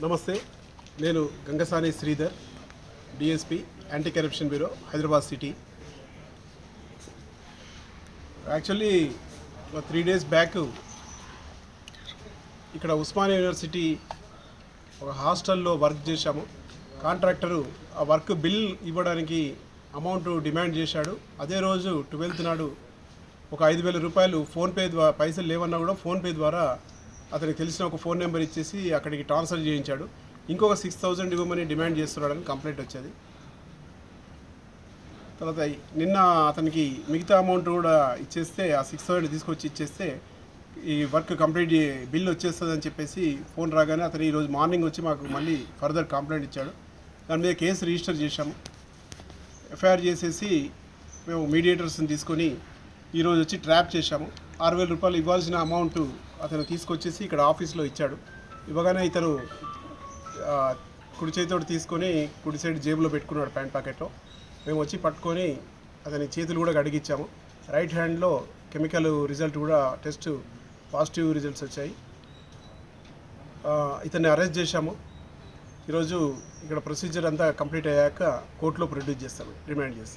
నమస్తే, నేను Gangasani Sridhar, DSP anti corruption bureau, Hyderabad city. Actually 3 days back ఇక్కడ ఉస్మానియా యూనివర్సిటీ ఒక హాస్టల్లో వర్క్ చేశాము. కాంట్రాక్టరు ఆ వర్క్ బిల్ ఇవ్వడానికి అమౌంట్ డిమాండ్ చేశాడు. అదే రోజు 12th నాడు ఒక 5,000 రూపాయలు ఫోన్పే ద్వారా, పైసలు లేవన్నా కూడా ఫోన్పే ద్వారా అతనికి తెలిసిన ఒక ఫోన్ నెంబర్ ఇచ్చేసి అక్కడికి ట్రాన్స్ఫర్ చేయించాడు. ఇంకొక 6,000 ఇవ్వమని డిమాండ్ చేస్తున్నాడని కంప్లైంట్ వచ్చేది. తర్వాత నిన్న అతనికి మిగతా అమౌంట్ కూడా ఇచ్చేస్తే, ఆ 6,000 తీసుకొచ్చి ఇచ్చేస్తే ఈ వర్క్ కంప్లీట్ బిల్ వచ్చేస్తుందని చెప్పేసి ఫోన్ రాగానే అతను ఈరోజు మార్నింగ్ వచ్చి మాకు మళ్ళీ ఫర్దర్ కంప్లైంట్ ఇచ్చాడు. దాని మీద కేసు రిజిస్టర్ చేశాము. ఎఫ్ఐఆర్ చేసేసి మేము మీడియేటర్స్ని తీసుకొని ఈరోజు వచ్చి ట్రాప్ చేశాము. 6,000 రూపాయలు ఇవ్వాల్సిన అమౌంట్ అతను తీసుకొచ్చేసి ఇక్కడ ఆఫీస్లో ఇచ్చాడు. ఇవ్వగానే ఇతను కుడి చేతితోటి తీసుకొని కుడి సైడ్ జేబులో పెట్టుకున్నాడు, ప్యాంట్ ప్యాకెట్లో. మేము వచ్చి పట్టుకొని అతని చేతులు కూడా కడిగిచ్చాము. రైట్ హ్యాండ్లో కెమికల్ రిజల్ట్ కూడా టెస్ట్ పాజిటివ్ రిజల్ట్స్ వచ్చాయి. ఇతన్ని అరెస్ట్ చేశాము. ఈరోజు ఇక్కడ ప్రొసీజర్ అంతా కంప్లీట్ అయ్యాక కోర్టులో ప్రొడ్యూస్ చేస్తాము, రిమాండ్ చేస్తాం.